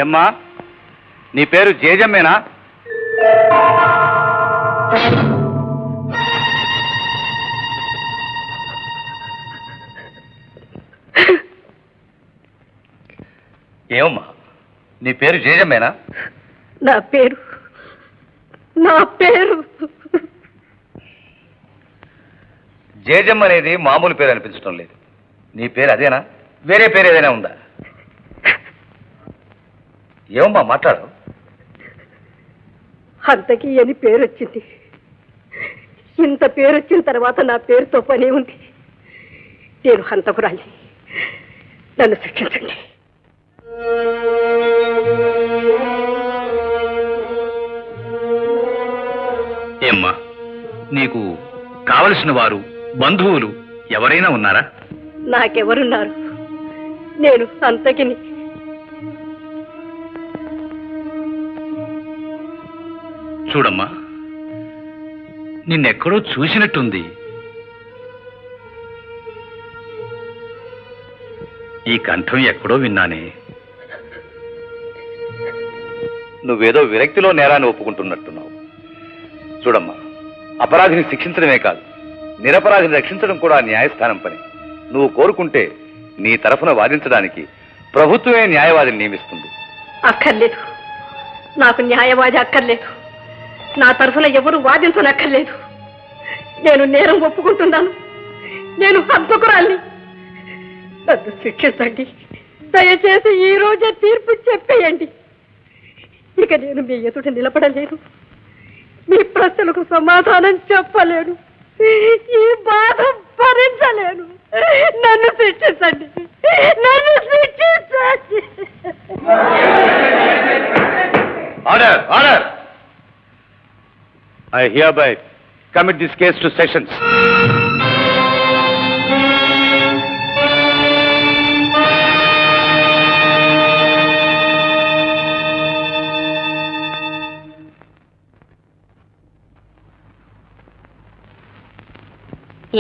ఏమ్మా, నీ పేరు జేజమ్మేనా? ఏమమ్మా, నీ పేరు జేజమ్మేనా? నా పేరు జేజమ్మ అనేది మామూలు పేరు అనిపించడం లేదు. నీ పేరు అదేనా? వేరే పేరు ఏదైనా ఉందా? ఏమమ్మా మాట్లాడు. అంతకీ అని పేరు వచ్చింది. ఇంత పేరు వచ్చిన తర్వాత నా పేరుతో పనే ఉంది. నేను హంతకురాలి, నన్ను శిక్షించండి. ఏమ్మా, నీకు కావలసిన వారు బంధువులు ఎవరైనా ఉన్నారా? నాకెవరున్నారు? నేను అంతకిని. చూడమ్మా, నిన్నెక్కడో చూసినట్టుంది. ఈ కంఠం ఎక్కడో విన్నానే. నువ్వేదో విరక్తిలో నేరాన్ని ఒప్పుకుంటున్నట్టున్నావు. చూడమ్మా, అపరాధిని శిక్షించడమే కాదు, నిరపరాధిని రక్షించడం కూడా న్యాయస్థానం పని. నువ్వు కోరుకుంటే నీ తరఫున వాదించడానికి ప్రభుత్వమే న్యాయవాదిని నియమిస్తుంది. అక్కర్లేదు, నాకు న్యాయవాది అక్కర్లేదు. నా తరఫున ఎవరు వాదించనక్కర్లేదు. నేను నేరం ఒప్పుకుంటున్నాను. నేను హంతకురాల్ని. నన్ను శిక్షించండి. దయచేసి ఈ రోజే తీర్పు చెప్పేయండి. ఇక నేను మీ ఎదుట నిలబడలేను. మీ ప్రశ్నలకు సమాధానం చెప్పలేను. ఈ బాధ భరించలేను. నన్ను శిక్షించండి. నన్ను శిక్షించండి. Order, order. I hereby commit this case to sessions.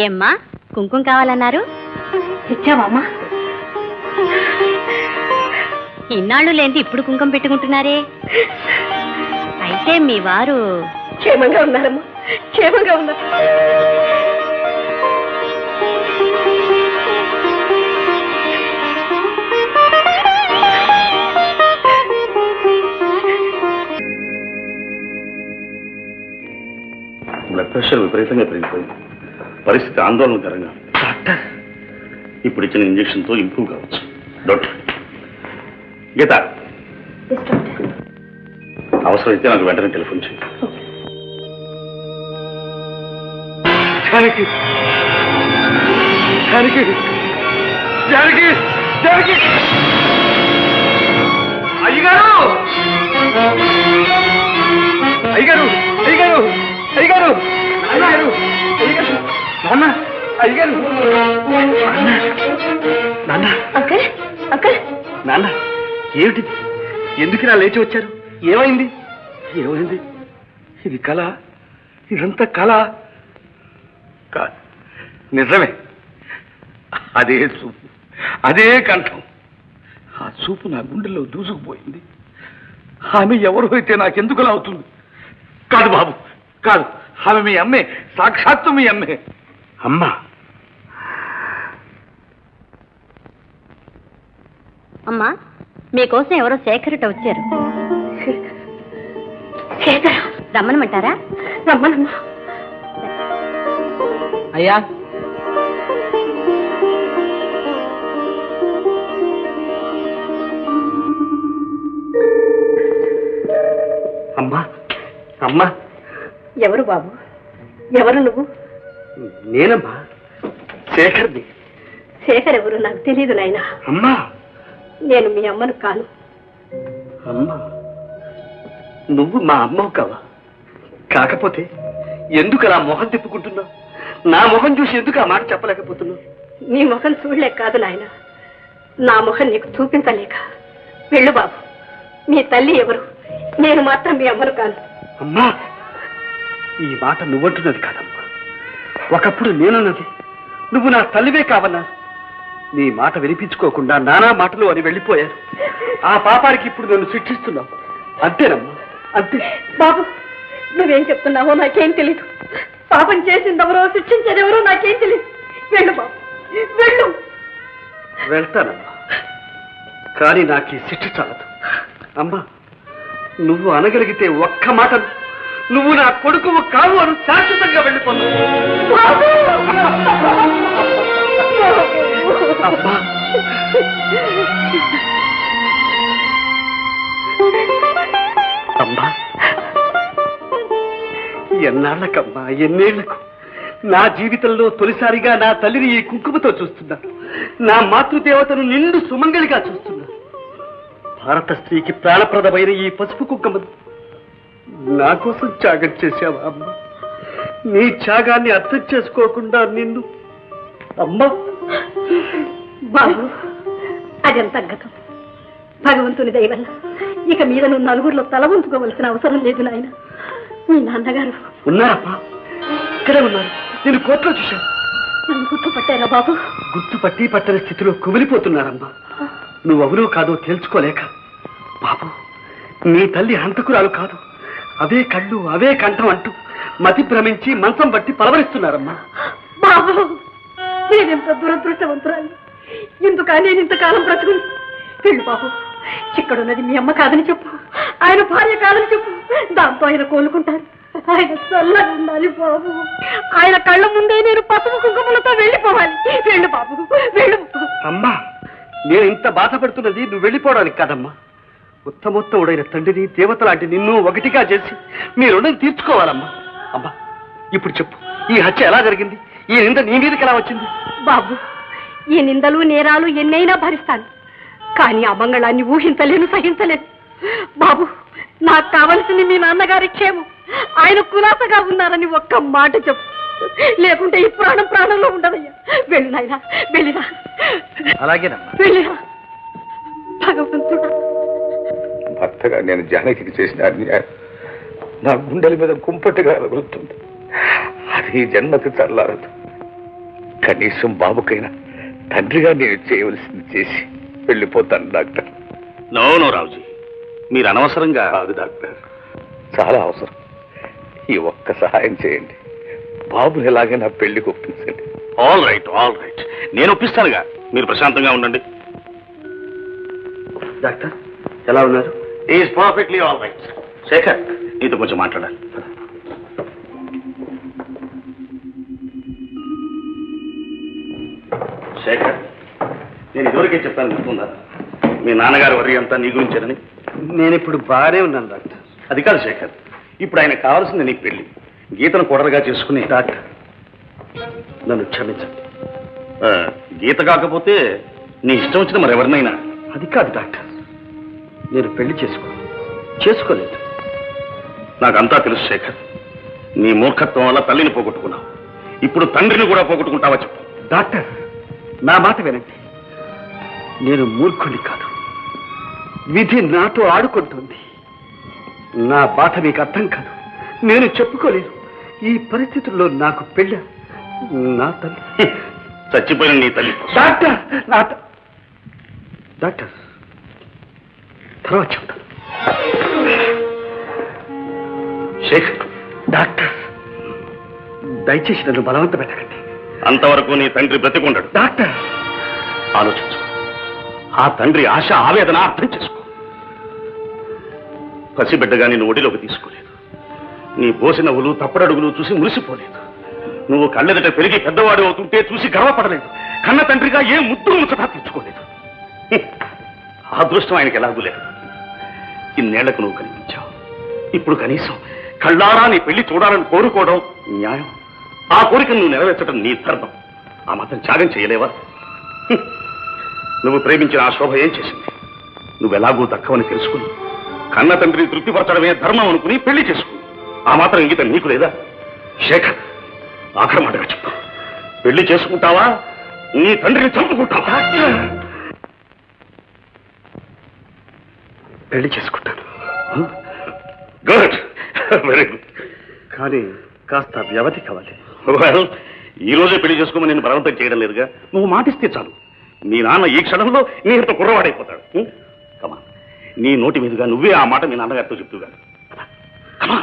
ఏమ్మా, కుంకుమ కావాలన్నారు? ఇచ్చావమ్మా? ఇన్నాళ్ళు లేంది ఇప్పుడు కుంకుమ పెట్టుకుంటున్నారే. అయితే మీ వారు క్షేమంగా ఉన్నారమ్మా, క్షేమంగా ఉన్నారు. బ్లడ్ ప్రెషర్ విపరీతంగా పెరిగిపోయింది. పరిస్థితి ఆందోళనకరంగా. డాక్టర్, ఇప్పుడు ఇచ్చిన ఇంజక్షన్తో ఇంప్రూవ్ కావచ్చు. డాక్టర్ గీత, అవసరమైతే నాకు వెంటనే టెలిఫోన్ చేయి. జానకి, జానకి, జానకి, జానకి! అయ్యగారు, అయ్యగారు, అయ్యగారు, అయ్యగారు, అయ్యగారు, అయ్యగారు, నాన్న, అయ్యగారు, నాన్న, అంకల్, అంకల్, నాన్న, ఏమిటి? ఎందుకు ఇలా లేచి వచ్చారు? ఏమైంది? ఏమైంది? ఇది కళ? ఇదంతా కళ కాదు, నిజమే. అదే చూపు, అదే కంఠం. ఆ చూపు నా గుండెల్లో దూసుకుపోయింది. ఆమె ఎవరు అయితే నాకెందుకులా అవుతుంది? కాదు బాబు, కాదు. ఆమె మీ అమ్మే, సాక్షాత్తు మీ అమ్మే. అమ్మా, అమ్మా, మీకోసం ఎవరో శేఖరుట వచ్చారు. శేఖర్, రమ్మనమంటారా? రమ్మనమ్మా. అయ్యా, అమ్మా, అమ్మా. ఎవరు బాబు? ఎవరు నువ్వు? నేనమ్మా, శేఖర్ని. శేఖర్ ఎవరు నాకు తెలియదు నాయనా. అమ్మా, నేను మీ అమ్మను కాను. అమ్మా, నువ్వు మా అమ్మవు కావా? కాకపోతే ఎందుకు అలా మొహం తిప్పుకుంటున్నావు? నా మొహం చూసి ఎందుకు ఆ మాట చెప్పలేకపోతున్నావు? నీ ముఖం చూడలేక కాదు నాయన, నా ముఖం నీకు చూపించలేక. వెళ్ళు బాబు. మీ తల్లి ఎవరు? నేను మాత్రం మీ అమ్మను కాను. అమ్మా, ఈ మాట నువ్వంటున్నది కాదమ్మా. ఒకప్పుడు నేనున్నది. నువ్వు నా తల్లివే కావన్నా. నీ మాట వినిపించుకోకుండా నానా మాటలు అని వెళ్ళిపోయారు. ఆ పాపానికి ఇప్పుడు నన్ను శిక్షిస్తున్నావు. అంతేనమ్మా, అంతే. బాబు, నువ్వేం చెప్తున్నావో నాకేం తెలీదు. పాపం చేసిందెవరో శిక్షించేదెవరో నాకేం తెలీదు. వెళ్ళు బాబు, వెళ్ళు. వెళ్తానమ్మా, కానీ నాకు ఈ శిక్ష చాలదు. అమ్మా, నువ్వు అనగలిగితే ఒక్క మాట, నువ్వు నా కొడుకు కావు అని శాశ్వతంగా వెళ్ళిపోతావు. అమ్మా, అమ్మా, ఎన్నాళ్ళకమ్మా, ఎన్నేళ్లకు నా జీవితంలో తొలిసారిగా నా తల్లిని ఈ కుంకుమతో చూస్తున్నాను. నా మాతృదేవతను నిండు సుమంగళిగా చూస్తున్నాను. భారత స్త్రీకి ప్రాణప్రదమైన ఈ పసుపు కుంకుమను నా కోసం త్యాగం చేశావా అమ్మ? నీ త్యాగాన్ని అర్థం చేసుకోకుండా నిన్ను అమ్మ. బాబు, అదంతా గతం. భగవంతుని దయ వల్ల ఇక మీద నువ్వు నలుగురిలో తల వంచుకోవలసిన అవసరం లేదు నాయన. మీ నాన్నగారు ఉన్నారమ్మా, ఇక్కడే ఉన్నారు. నేను కోర్టులో చూశాను. నన్ను గుర్తుపట్టారా బాబు? గుర్తుపట్టి పట్టని స్థితిలో కుమిలిపోతున్నారమ్మా. నువ్వెవరో కాదో తెలుసుకోలేక. బాబు, నీ తల్లి హంతకురాలు కాదు. అవే కళ్ళు, అవే కంఠం అంటూ మతి భ్రమించి మంచం బట్టి పలవరిస్తున్నారమ్మా. బాబు, నేనెంత దురదృష్టవంతురాలి. ఎందుకా నేను ఇంతకాలం బ్రతుకుని? వెళ్ళు బాబు, ఇక్కడున్నది మీ అమ్మ కాదని చెప్పు, ఆయన భార్య కాదని చెప్పు. దాంతో ఆయన కోలుకుంటారు. ఆయన చల్లగా ఉండాలి బాబు. ఆయన కళ్ళ ముందే నేను పసుపు కుంకుమలతో వెళ్ళిపోవాలి. వెళ్ళు బాబు, వెళ్ళు. అమ్మా, నేను ఇంత బాధపడుతున్నది నువ్వు వెళ్ళిపోవడానికి కాదమ్మా. ఉత్తమోత్తముడైన తండ్రిని, దేవత లాంటి నిన్ను ఒకటిగా చేసి మీ రుణం తీర్చుకోవాలమ్మా. అమ్మా, ఇప్పుడు చెప్పు, ఈ హత్య ఎలా జరిగింది? ఈ నింద నీ మీదకి ఎలా వచ్చింది? బాబు, ఈ నిందలు నేరాలు ఎన్నైనా భరిస్తాను, కానీ ఆ మంగళాన్ని ఊహించలేను, సహించలేను. బాబు, నాకు కావలసింది మీ నాన్నగారి క్షేమం. ఆయన కులాసగా ఉన్నారని ఒక్క మాట చెప్పు, లేకుంటే ఈ ప్రాణంలో ఉండదయ్యా. వెళ్ళి నాయనా, వెళ్ళిరా. అలాగేనమ్మా, వెళ్ళిరా. భగవంతుడా, భర్తగా నేను జానకికి చేసిన అన్యాయం నా గుండెల మీద కుంపటిగా రగులుతుంది. అది ఈ జన్మకి చల్లారదు. కనీసం బాబుకైనా తండ్రిగా నేను చేయవలసింది చేసి వెళ్ళిపోతాను డాక్టర్. నో రావుజీ, మీరు అనవసరంగా. కాదు డాక్టర్, చాలా అవసరం. ఈ ఒక్క సహాయం చేయండి. బాబుని ఎలాగైనా పెళ్లికి ఒప్పించండి. ఆల్ రైట్, ఆల్ రైట్, నేను ఒప్పిస్తానుగా. మీరు ప్రశాంతంగా ఉండండి. డాక్టర్ ఎలా ఉన్నారు? Is perfectly all right. Shekhar, నీతో కొంచెం మాట్లాడాలి. శేఖర్, నేను ఇదివరకే చెప్పాను, గుర్తుందా? మీ నాన్నగారు వరి అంతా నీ గురించేనని. నేను ఇప్పుడు బాగానే ఉన్నాను డాక్టర్. అది కాదు శేఖర్, ఇప్పుడు ఆయన కావాల్సింది నీకు పెళ్లి. గీతను కొడలుగా చేసుకుని. డాక్టర్, నన్ను క్షమించండి. గీత కాకపోతే నీ ఇష్టం వచ్చిన మరెవరినైనా. అది కాదు డాక్టర్, నేను పెళ్లి చేసుకోలేదు. నాకంతా తెలుసు శేఖర్. నీ మూర్ఖత్వం వల్ల తల్లిని పోగొట్టుకున్నావు. ఇప్పుడు తండ్రిని కూడా పోగొట్టుకుంటావా చెప్పు. డాక్టర్, నా మాట వినండి. నేను మూర్ఖుని కాదు. విధి నాతో ఆడుకుంటుంది. నా బాధ మీకు అర్థం కాదు. నేను చెప్పుకోలేదు. ఈ పరిస్థితుల్లో నాకు పెళ్ళ నా తల్లి చచ్చిపోయిన నీ తల్లి. డాక్టర్, డాక్టర్ తర్వాత చెప్తాను. శేఖర్, డాక్టర్, దయచేసి నన్ను బలవంత పెట్టకండి. అంతవరకు నీ తండ్రి బ్రతికుండడు. డాక్టర్, ఆలోచించు. ఆ తండ్రి ఆశ, ఆవేదన అర్థం చేసుకో. పసిబిడ్డగా నిన్ను ఒడిలోకి తీసుకోలేదు. నీ బోసి నవ్వులు, తప్పడడుగులు చూసి మురిసిపోలేదు. నువ్వు కళ్ళెదట పెరిగి పెద్దవాడు అవుతుంటే చూసి గర్వపడలేదు. కన్న తండ్రిగా ఏ ముద్దు ముచ్చటా తీర్చుకోలేదు. ఆ అదృష్టం ఆయనకి ఎలాగూ లేదు. ఇన్నేళ్లకు నువ్వు కనిపించావు. ఇప్పుడు కనీసం కళ్ళారా నీ పెళ్లి చూడాలని కోరుకోవడం న్యాయం. ఆ కోరికను నువ్వు నెరవేర్చడం నీ ధర్మం. ఆ మాత్రం త్యాగం చేయలేవా? నువ్వు ప్రేమించిన ఆ శోభ ఏం చేసింది? నువ్వెలాగూ దక్కవని తెలుసుకుని కన్న తండ్రిని తృప్తిపరచడమే ధర్మం అనుకుని పెళ్లి చేసుకుని ఆ మాత్రం ఇంగితం నీకు లేదా? శేఖర్, ఆఖరి మాటగా చెప్పు. పెళ్లి చేసుకుంటావా? నీ తండ్రిని చంపుకుంటావా? పెళ్లి చేసుకుంటాను. Good, very good. కానీ కాస్త వ్యవధి కావాలి. వెల్, ఈ రోజే పెళ్లి చేసుకోమని నేను బలవంతం చేయడం లేదుగా. నువ్వు మాటిస్తే చాలు. మీ నాన్న ఈ క్షణంలో నీతో కుర్రవాడైపోతాడు. కమా, నీ నోటి మీదుగా నువ్వే ఆ మాట మీ నాన్నగారితో చెప్తుగా. కమా.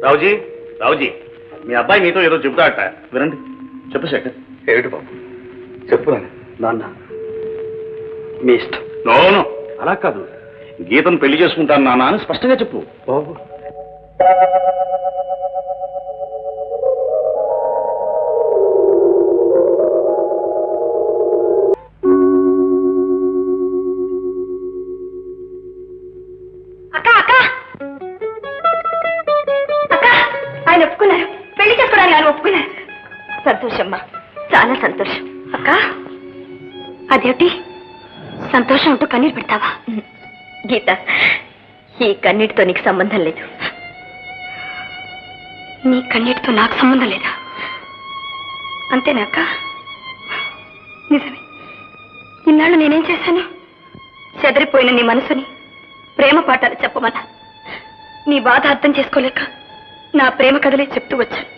రావుజీ, రావుజీ, మీ అబ్బాయి మీతో ఏదో చెబుతాడట, వినండి. చెప్పు శేఖర్. ఏమిటి బాబు? చెప్పు నాన్న, మీ ఇష్టం. నోను, అలా కాదు. గీతను పెళ్లి చేసుకుంటాను నాన్న అని స్పష్టంగా చెప్పు. బాబు, అక్క అక్క అక్క, ఆయన ఒప్పుకున్నారు. పెళ్లి చేసుకోవడానికి ఆయన ఒప్పుకున్నారు. సంతోషమ్మా, చాలా సంతోషం. అక్క, అదేమిటి సంతోషం అంటూ కన్నీరు పెడతావా? గీత, ఈ కన్నీటితో నీకు సంబంధం లేదు. నీ కన్నీటితో నాకు సంబంధం లేదా? అంతేనాక? నిజమే. ఇన్నాళ్ళు నేనేం చేశాను? చెదరిపోయిన నీ మనసుని ప్రేమ పాఠాలు చెప్పమన్నా నీ బాధ అర్థం చేసుకోలేక నా ప్రేమ కథలే చెప్తూ వచ్చాను.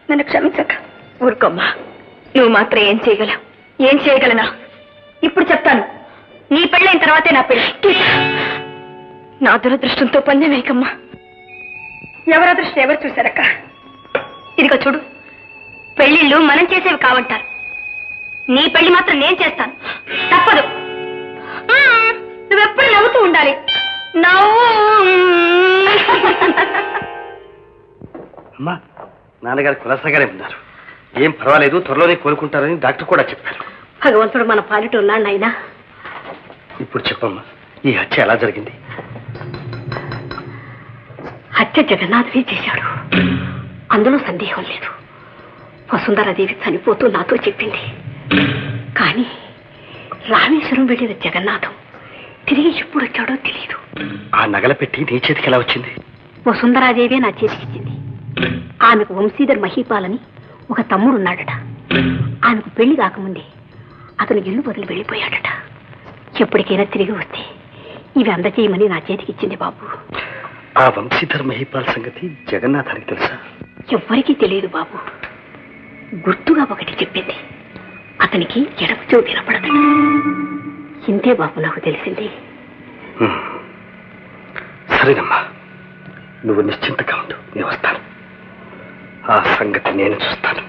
నన్ను క్షమించక. ఊరుకోమ్మా, నువ్వు మాత్రం ఏం చేయగలవు? ఏం చేయగలనా? ఇప్పుడు చెప్తాను. నీ పెళ్ళైన తర్వాతే నా పెళ్ళి. నా దురదృష్టంతో పందెమేకమ్మా. ఎవరి అదృష్టం ఎవరు చూశారక్క? ఇదిగో చూడు, పెళ్లిళ్ళు మనం చేసేవి కావంటారు. నీ పెళ్లి మాత్రం నేను చేస్తాను. తప్పదు. నువ్వెప్పుడు నవ్వుతూ ఉండాలి. అమ్మా, నాన్నగారు కులాసాగానే ఉన్నారు. ఏం పర్వాలేదు, త్వరలోనే కోలుకుంటారని డాక్టర్ కూడా చెప్పారు. భగవంతుడు మన పాలిట ఉన్నాడు నాయనా. ఇప్పుడు చెప్పమ్మా, ఈ హత్య ఎలా జరిగింది? హత్య జగన్నాథుడే చేశాడు, అందులో సందేహం లేదు. వసుంధరాదేవి చనిపోతూ నాతో చెప్పింది. కానీ రామేశ్వరం వెళ్ళిన జగన్నాథం తిరిగి ఎప్పుడు వచ్చాడో తెలియదు. ఆ నగల పెట్టి నీ చేతికి ఎలా వచ్చింది? వసుంధరాదేవి నా చేతికిచ్చింది. ఆమెకు వంశీధర్ మహీపాలని ఒక తమ్ముడు ఉన్నాడట. ఆమెకు పెళ్లి కాకముందే అతను ఇల్లు వదిలి వెళ్ళిపోయాడట. ఎప్పటికైనా తిరిగి వస్తే ఇవి అందజేయమని నా చేతికిచ్చింది బాబు. ఆ వంశీధర్ మహీపాల్ సంగతి జగన్నాథానికి తెలుసా? ఎవ్వరికీ తెలియదు బాబు. గుర్తుగా ఒకటి చెప్పింది. అతనికి ఎడమ చెవు వినపడదు. ఇంతే బాబు నాకు తెలిసింది. సరేనమ్మా, నువ్వు నిశ్చింతగా ఉండు, నేను వస్తాను. ఆ సంగతి నేను చూస్తాను.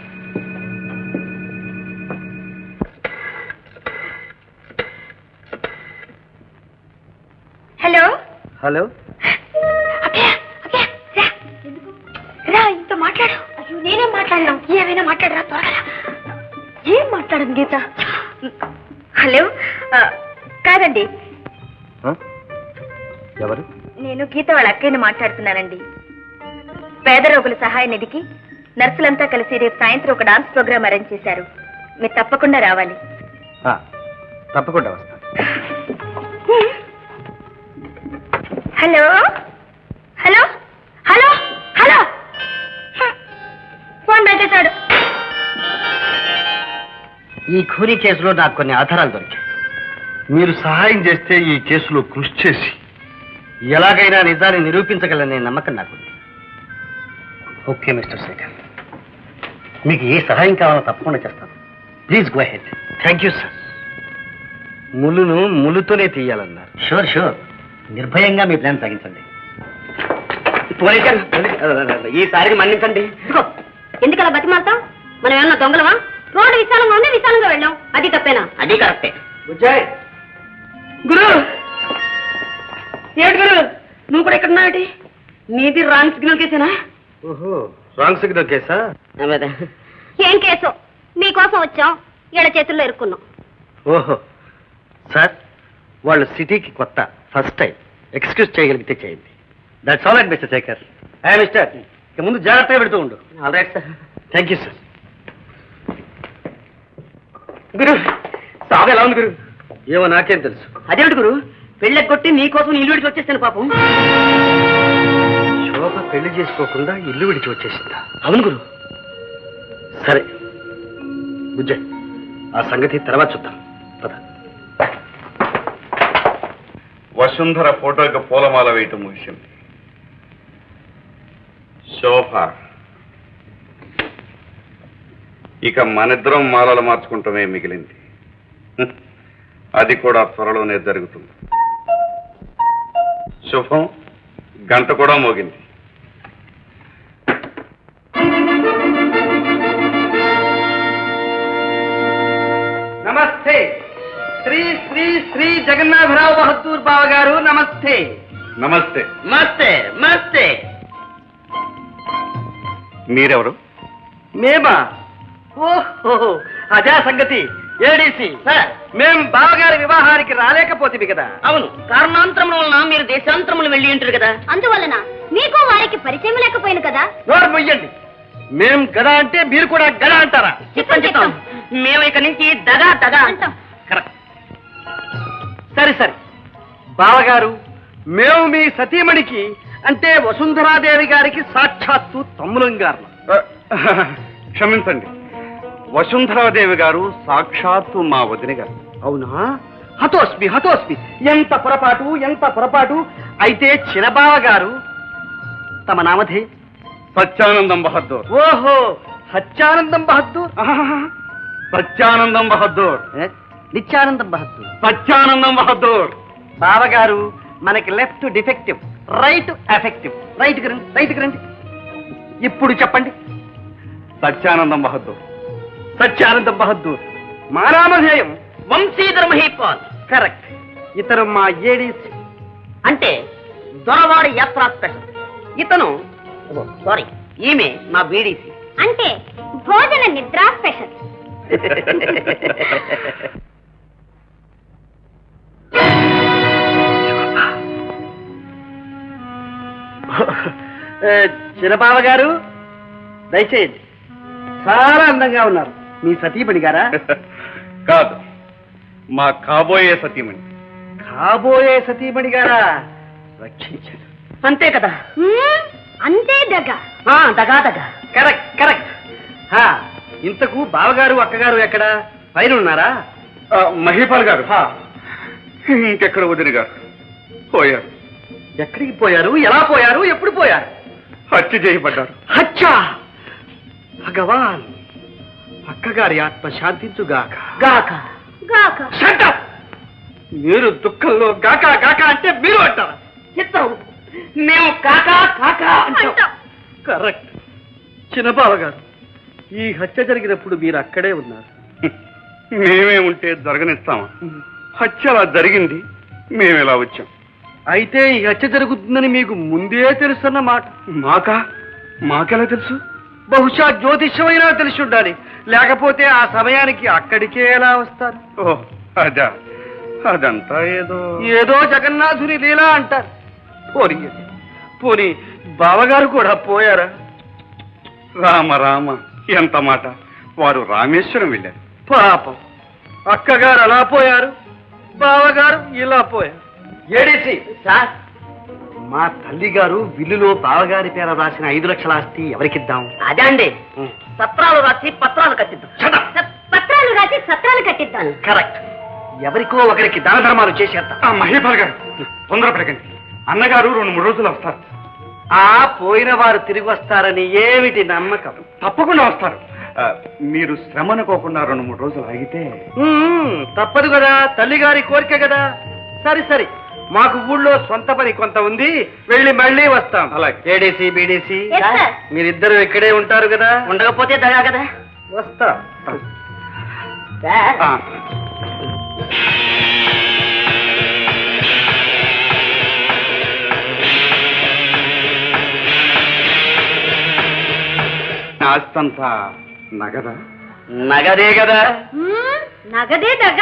హలో హలో, రా, ఇంత మాట్లాడు. అయ్యో, నేనేం మాట్లాడినా? ఏమైనా మాట్లాడరా, త్వరగా. ఏం మాట్లాడదు గీత? హలో, కాదండి, ఎవరు? నేను గీత వాళ్ళ అక్కయ్యని మాట్లాడుతున్నానండి. పేద రోగుల సహాయ నిధికి నర్సులంతా కలిసి రేపు సాయంత్రం ఒక డాన్స్ ప్రోగ్రామ్ అరేంజ్ చేశారు. మీరు తప్పకుండా రావాలి. తప్పకుండా వస్తాను. Hello hello hello hello, phone పెట్టేశాడు. ఈ ఖూనీ కేసులో నాకు కొన్ని ఆధారాలు దొరికాయి. మీరు సహాయం చేస్తే ఈ కేసులో కృషి చేసి ఎలాగైనా నిజాన్ని నిరూపించగలనే నమ్మకం నాకుంది. ఓకే మిస్టర్ శేఖర్, మీకు ఏ సహాయం కావాలో తప్పకుండా చేస్తాను. Please go ahead. Thank you sir. ములును ములుతోనే తీయాలన్నారు. షూర్ షూర్, నిర్భయంగా మీ ప్లాన్ సాగించండి. ఈసారికి మన్నించండి. ఎందుకలా బతిమాలతాం? మనం ఏమన్నా దొంగలమా? రోడ్డు విశాలంగా ఉంది, విశాలంగా వెళ్ళాం. అది తప్పేనా? అది కరెక్టే. గురు, ఏమిటి గురు, నువ్వు కూడా ఇక్కడ ఉన్నావు? నీది రాంగ్ సిగ్నల్ కేసేనా? ఓహో, రాంగ్ సిగ్నల్ కేసా? ఏం కేసు? మీకోసం వచ్చాం, ఈడ చేతుల్లో ఇరుక్కున్నాం. ఓహో సార్, వాళ్ళు సిటీకి కొత్త, ఫస్ట్ టైం. ఎక్స్క్యూజ్ చేయగలిగితే చేయండి. That's all right mister Shekhar. Mister, ఇక ముందు జాగ్రత్తగా పెడుతూ ఉండు. All right sir. Thank you sir. గురు, సాగు ఎలా ఉంది గురు? ఏమో నాకేం తెలుసు. అదేమిటి గురు, పెళ్ళకి కొట్టి నీకోసం ఇల్లు విడిచి వచ్చేస్తాను పాపం. శోభ పెళ్లి చేసుకోకుండా ఇల్లు విడిచి వచ్చేసిందా? అవును గురు. సరే బుజ్జయ్, ఆ సంగతి తర్వాత చూద్దాం. పద. వసుంధర ఫోటోకి పూలమాల వేయటం ముగిసింది. శోభ, ఇక మనిద్దరం మాలలు మార్చుకుంటమే మిగిలింది. అది కూడా త్వరలోనే జరుగుతుంది. శుభం. గంట కూడా మోగింది. నమస్తే. శ్రీ శ్రీ శ్రీ జగన్నాథరావు బహదూర్ బావ గారు, నమస్తే. నమస్తే. నమస్తే. నమస్తే. మీరెవరు? మేమా? ఓహో, అదే సంగతి. ఏడీసీ సార్, మేం బావగారి వివాహానికి రాలేకపోతే కదా. అవును, కారణాంతరముల వలన మీరు దేశాంతరములు వెళ్ళి ఉంటారు కదా. అందువలన మీకు వారికి పరిచయం లేకపోయింది కదా. నోరు మొయ్యండి. మేం గద అంటే మీరు కూడా గద అంటారా? చెప్తాం. మేము ఇక నుంచి దగా దగా అంటాం. కరెక్ట్. సరే సరే బావగారు, మేము మీ సతీమణికి అంటే వసుంధరాదేవి గారికి సాక్షాత్తు తమ్ములం గారు. క్షమించండి, వసుంధరాదేవి గారు సాక్షాత్తు మా వదిన గారు. అవునా? హతోస్మి హతోస్మి. ఎంత పొరపాటు, ఎంత పొరపాటు. అయితే చిన్నబావ గారు తమ నామధే? సత్యానందం బహద్దూర్. ఓహో, సత్యానందం బహద్దూర్. సత్యానందం బహద్దూర్. నిత్యానందం బహద్దూర్. సత్యానందం బహద్దూర్. బావగారు, మనకి left defective, right effective. Right రండి, రైట్ రండి. ఇప్పుడు చెప్పండి. సత్యానందం బహద్దూర్. సత్యానందం బహద్దూర్. మా నామధేయం వంశీధర్ మహీపాల్. కరెక్ట్. ఇతరు మా ఏడీసీ. అంటే దొరవాడి యాత్రా స్పెషల్. ఇతను సారీ, ఈమె మా బీడీసీ. అంటే భోజన నిద్ర స్పెషల్. చిన్నబావ గారు దయచేయండి. చాలా అందంగా ఉన్నారు. మీ సతీమణి గారా? కాదు, మా కాబోయే సతీమణి. కాబోయే సతీమణి గారా? రక్షించారు. అంతే కదా. అంతే దగ్గ. దగా దగా. Correct correct. ఇంతకు బావగారు అక్కగారు ఎక్కడ? పైన ఉన్నారా? మహీపాల్ గారు ఇంకెక్కడ వదిన గారు పోయారు. ఎక్కడికి పోయారు? ఎలా పోయారు? ఎప్పుడు పోయారు? హత్య చేయబడ్డారు. హత్యా! భగవాన్, అక్కగారి ఆత్మ శాంతించుగాక. గాక గాక. Shut up! మీరు దుఃఖంలో గాక గాక అంటే మీరు అంటారా? చిత్తం. మేము కాకా కాకా అంటాం. అంటాం. కరెక్ట్. చిన్నబావ గారు, ఈ హత్య జరిగినప్పుడు మీరు అక్కడే ఉన్నారు. మేమే ఉంటే జరగనిస్తామా? హత్య అలా జరిగింది, మేమెలా వచ్చాం. అయితే ఈ హత్య జరుగుతుందని మీకు ముందే తెలుసన్నమాట. మాకెలా తెలుసు? బహుశా జ్యోతిష్యమైనా తెలిసి ఉండాలి. లేకపోతే ఆ సమయానికి అక్కడికే ఎలా వస్తారు? ఓ అదా, అదంతా ఏదో జగన్నాథుని లీలా అంటారు. పోనీ పోనీ బావగారు కూడా పోయారా? రామ రామ, ఎంత మాట. వారు రామేశ్వరం వెళ్ళారు. పాపం, అక్కగారు అలా పోయారు, బావగారు ఇలా పోయారు. ఏడీసీ సార్, మా తల్లి గారు విల్లులో బావగారి పేర రాసిన 5 లక్షల ఆస్తి ఎవరికిద్దాం? అదే అండి. పత్రాలు రాసి పత్రాలు కట్టిద్దాం. పత్రాలు రాసి సత్రాలు కట్టిద్దాం. కరెక్ట్. ఎవరికో ఒకరికి దాన ధర్మాలు చేసేద్దాం. మహేపాల్ గారు తొందరపడకండి. అన్నగారు 2-3 రోజులు వస్తారు. పోయిన వారు తిరిగి వస్తారని ఏమిటి నమ్మకం? తప్పకుండా వస్తారు. మీరు శ్రమ అనుకోకుండా 2-3 రోజులు ఆగితే. తప్పదు కదా, తల్లిగారి కోరిక కదా. సరి సరి, మాకు ఊళ్ళో సొంత పని కొంత ఉంది, వెళ్ళి మళ్ళీ వస్తాం. అలాగే. ADC BDC Yes, sir. మీరిద్దరు ఇక్కడే ఉంటారు కదా? ఉండకపోతే దగా కదా. వస్తా. సార్, ఆ, ఆస్తంతా నగదా? నగదే కదా. నగదే దగ్గ.